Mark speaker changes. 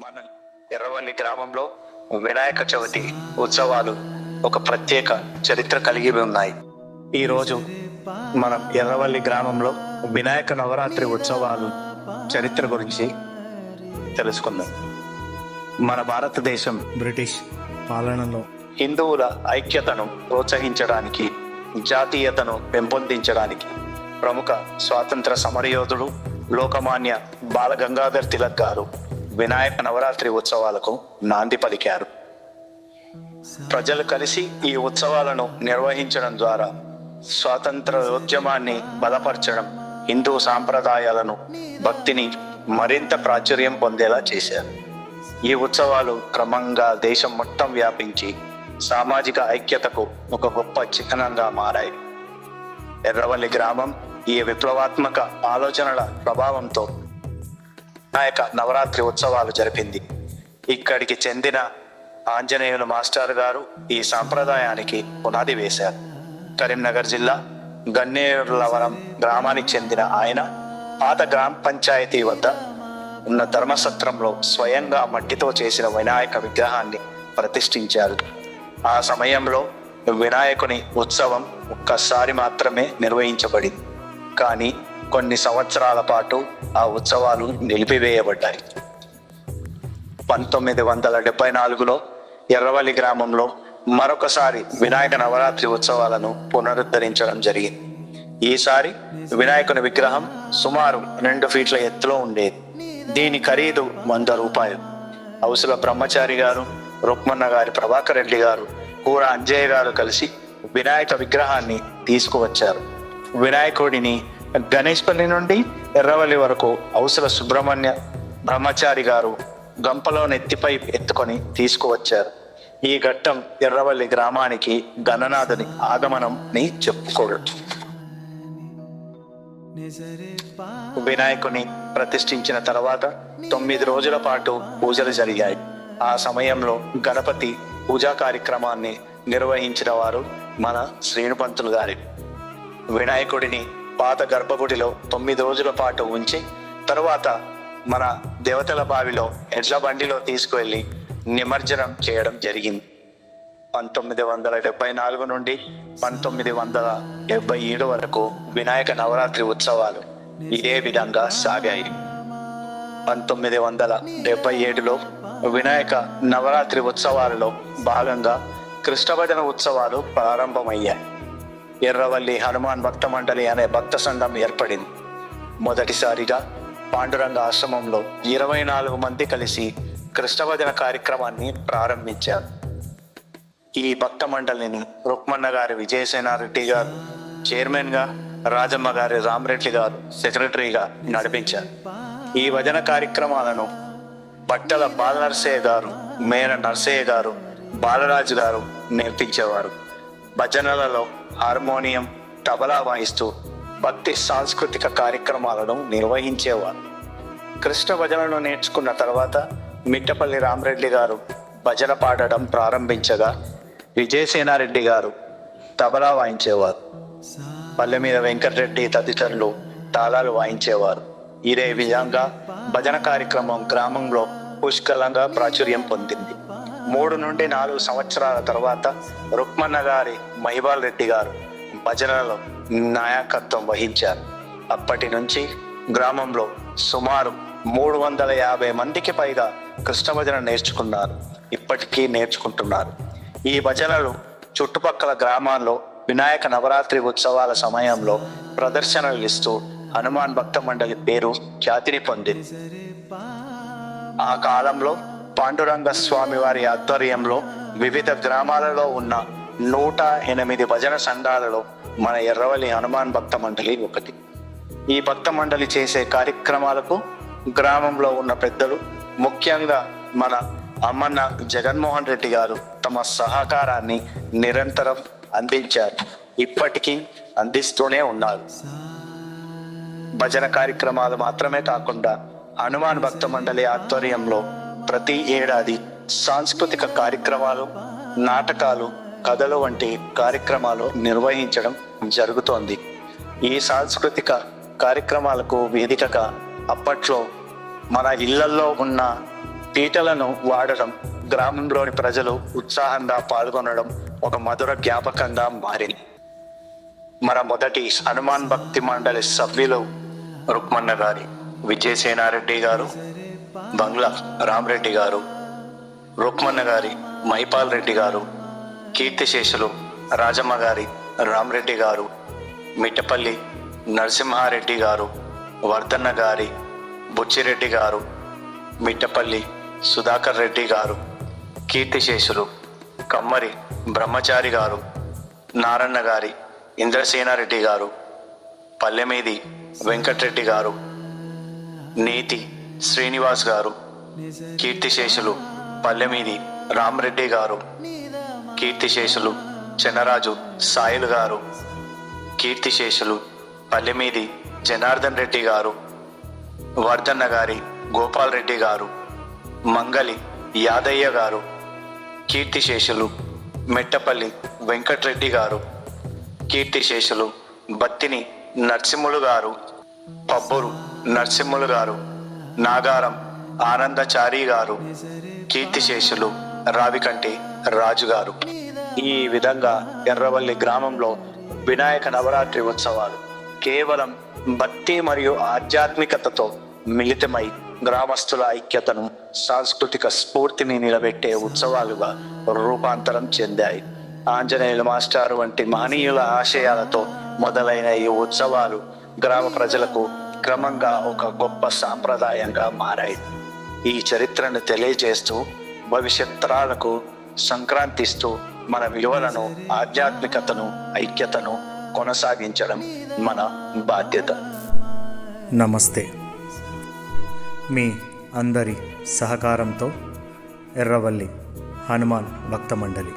Speaker 1: మన ఎర్రవల్లి గ్రామంలో వినాయక చవితి ఉత్సవాలు ఒక ప్రత్యేక చరిత్ర కలిగి ఉన్నాయి. ఈరోజు మనం ఎర్రవల్లి గ్రామంలో వినాయక నవరాత్రి ఉత్సవాలు చరిత్ర గురించి తెలుసుకుందాం. మన భారతదేశం
Speaker 2: బ్రిటిష్ పాలనలో
Speaker 1: హిందువుల ఐక్యతను ప్రోత్సహించడానికి, జాతీయతను పెంపొందించడానికి ప్రముఖ స్వాతంత్ర సమరయోధుడు లోకమాన్య బాలగంగాధర్ తిలక్ గారు వినాయక నవరాత్రి ఉత్సవాలకు నాంది పలికారు. ప్రజలు కలిసి ఈ ఉత్సవాలను నిర్వహించడం ద్వారా స్వాతంత్రోద్యమాన్ని బలపరచడం, హిందూ సాంప్రదాయాలను, భక్తిని మరింత ప్రాచుర్యం పొందేలా చేశారు. ఈ ఉత్సవాలు క్రమంగా దేశం మొత్తం వ్యాపించి సామాజిక ఐక్యతకు ఒక గొప్ప చిహ్నంగా మారాయి. ఎర్రవల్లి గ్రామం ఈ విప్లవాత్మక ఆలోచనల ప్రభావంతో వినాయక నవరాత్రి ఉత్సవాలు జరిపింది. ఇక్కడికి చెందిన ఆంజనేయులు మాస్టర్ గారు ఈ సాంప్రదాయానికి పునాది వేశారు. కరీంనగర్ జిల్లా గన్నేరులవరం గ్రామానికి చెందిన ఆయన పాత గ్రామ పంచాయతీ వద్ద ఉన్న ధర్మసత్రంలో స్వయంగా మట్టితో చేసిన వినాయక విగ్రహాన్ని ప్రతిష్ఠించారు. ఆ సమయంలో వినాయకుని ఉత్సవం ఒక్కసారి మాత్రమే నిర్వహించబడింది. కానీ కొన్ని సంవత్సరాల పాటు ఆ ఉత్సవాలు నిలిపివేయబడ్డాయి. 1974లో ఎర్రవల్లి గ్రామంలో మరొకసారి వినాయక నవరాత్రి ఉత్సవాలను పునరుద్ధరించడం జరిగింది. ఈసారి వినాయకుని విగ్రహం సుమారు 2 ఫీట్ల ఎత్తులో ఉండేది. దీని ఖరీదు 100 రూపాయలు. హౌసుల బ్రహ్మచారి గారు, రుక్మన్న గారి ప్రభాకర్ రెడ్డి గారు, కూర అంజయ్య గారు కలిసి వినాయక విగ్రహాన్ని తీసుకువచ్చారు. వినాయకుడిని గణేష్పల్లి నుండి ఎర్రవల్లి వరకు హౌసుల సుబ్రహ్మణ్య బ్రహ్మచారి గారు గంపలో నెత్తిపై ఎత్తుకొని తీసుకువచ్చారు. ఈ ఘట్టం ఎర్రవల్లి గ్రామానికి గణనాథుని ఆగమనంని చెప్పుకోవచ్చు. వినాయకుని ప్రతిష్ఠించిన తర్వాత 9 రోజుల పాటు పూజలు జరిగాయి. ఆ సమయంలో గణపతి పూజా కార్యక్రమాన్ని నిర్వహించిన వారు మన శ్రీనుపంతులు గారి. వినాయకుడిని పాత గర్భగుడిలో 9 రోజుల పాటు ఉంచి తరువాత మన దేవతల బావిలో ఎడ్ల బండిలో తీసుకువెళ్ళి నిమజ్జనం చేయడం జరిగింది. 1974 నుండి 1977 వరకు వినాయక నవరాత్రి ఉత్సవాలు ఇదే విధంగా సాగాయి. 1977లో వినాయక నవరాత్రి ఉత్సవాలలో భాగంగా కృష్ణ భజన ఉత్సవాలు ప్రారంభమయ్యాయి. ఎర్రవల్లి హనుమాన్ భక్త మండలి అనే భక్త సంఘం ఏర్పడింది. మొదటిసారిగా పాండురంగ ఆశ్రమంలో 24 మంది కలిసి కృష్ణ భజన కార్యక్రమాన్ని ప్రారంభించారు. ఈ భక్త మండలిని రుక్మన్న గారి విజయసేనారెడ్డి గారు చైర్మన్గా, రాజమ్మ గారి రామరెడ్డి గారు సెక్రటరీగా నడిపించారు. ఈ భజన కార్యక్రమాలను బట్టల బాలనరసయ్య గారు, మేర నరసయ్య గారు, బాలరాజు గారు నేర్పించేవారు. భజనలలో హార్మోనియం, తబలా వాయిస్తూ భక్తి సాంస్కృతిక కార్యక్రమాలను నిర్వహించేవారు. కృష్ణ భజనను నేర్చుకున్న తర్వాత మిట్టపల్లి రామరెడ్డి గారు భజన పాడడం ప్రారంభించగా విజయసేనారెడ్డి గారు తబలా వాయించేవారు. పల్లె మీద వెంకటరెడ్డి తదితరులు తాళాలు వాయించేవారు. ఇదే విధంగా భజన కార్యక్రమం గ్రామంలో పుష్కలంగా ప్రాచుర్యం పొందింది. 3 నుండి 4 సంవత్సరాల తర్వాత రుక్మన్న గారి మహిబాల్ రెడ్డి గారు భజనలో నాయకత్వం వహించారు. అప్పటి నుంచి గ్రామంలో సుమారు 350 మందికి పైగా కృష్ణ భజన నేర్చుకున్నారు. ఇప్పటికీ నేర్చుకుంటున్నారు. ఈ భజనలు చుట్టుపక్కల గ్రామాల్లో వినాయక నవరాత్రి ఉత్సవాల సమయంలో ప్రదర్శనలు ఇస్తూ హనుమాన్ భక్త మండలి పేరు ఖ్యాతిని పొందింది. ఆ కాలంలో పాండురంగ స్వామి వారి ఆధ్వర్యంలో వివిధ గ్రామాలలో ఉన్న 108 భజన సంఘాలలో మన ఎర్రవల్లి హనుమాన్ భక్త మండలి ఒకటి. ఈ భక్త మండలి చేసే కార్యక్రమాలకు గ్రామంలో ఉన్న పెద్దలు, ముఖ్యంగా మన అమ్మన్న జగన్మోహన్ రెడ్డి గారు తమ సహకారాన్ని నిరంతరం అందించారు. ఇప్పటికీ అందిస్తూనే ఉన్నారు. భజన కార్యక్రమాలు మాత్రమే కాకుండా హనుమాన్ భక్త మండలి ఆధ్వర్యంలో ప్రతి ఏడాది సాంస్కృతిక కార్యక్రమాలు, నాటకాలు, కథలు వంటి కార్యక్రమాలు నిర్వహించడం జరుగుతోంది. ఈ సాంస్కృతిక కార్యక్రమాలకు వేదికగా అప్పట్లో మన ఇళ్లల్లో ఉన్న పీటలను వాడడం, గ్రామంలోని ప్రజలు ఉత్సాహంగా పాల్గొనడం ఒక మధుర జ్ఞాపకంగా మారింది. మన మొదటి హనుమాన్ భక్తి మండలి సభ్యులు రుక్మన్న గారి, విజయసేనారెడ్డి గారు, బంగ్లా రామరెడ్డి గారు, రుక్మన్న గారి మైపాల్ రెడ్డి గారు, కీర్తిశేషులు రాజమ్మ గారి రామరెడ్డి గారు, మిట్టపల్లి నరసింహారెడ్డి గారు, వర్ధన్న గారి బుచ్చిరెడ్డి గారు, మిట్టపల్లి సుధాకర్ రెడ్డి గారు, కీర్తిశేషులు కమ్మరి బ్రహ్మచారి గారు, నారన్న గారి ఇంద్రసేనారెడ్డి గారు, పల్లెమీది వెంకటరెడ్డి గారు, నేతి శ్రీనివాస్ గారు, కీర్తిశేషులు పల్లెమీది రామరెడ్డి గారు, కీర్తిశేషులు చెన్నరాజు సాయిలు గారు, కీర్తిశేషులు పల్లెమీది జనార్దన్ రెడ్డి గారు, వర్ధన్న గారి గోపాల్ రెడ్డి గారు, మంగలి యాదయ్య గారు, కీర్తిశేషులు మెట్టపల్లి వెంకటరెడ్డి గారు, కీర్తిశేషులు బత్తిని నరసింహులు గారు, పబ్బూరు నరసింహులు గారు, నాగారం ఆనందచారి గారు, కీర్తిశేషులు రావికంటి రాజు గారు. ఈ విధంగా ఎర్రవల్లి గ్రామంలో వినాయక నవరాత్రి ఉత్సవాలు కేవలం భక్తి మరియు ఆధ్యాత్మికతతో మిళితమై గ్రామస్తుల ఐక్యతను, సాంస్కృతిక స్ఫూర్తిని నిలబెట్టే ఉత్సవాలుగా రూపాంతరం చెందాయి. ఆంజనేయుల మాస్టారు వంటి మహనీయుల ఆశయాలతో మొదలైన ఈ ఉత్సవాలు గ్రామ ప్రజలకు క్రమంగా ఒక గొప్ప సాంప్రదాయంగా మారాయి. ఈ చరిత్రను తెలియజేస్తూ భవిష్యత్ తరాలకు సంక్రాంతిస్తూ మన విలువలను, ఆధ్యాత్మికతను, ఐక్యతను కొనసాగించడం మన బాధ్యత.
Speaker 2: నమస్తే. మీ అందరి సహకారంతో ఎర్రవల్లి హనుమాన్ భక్త మండలి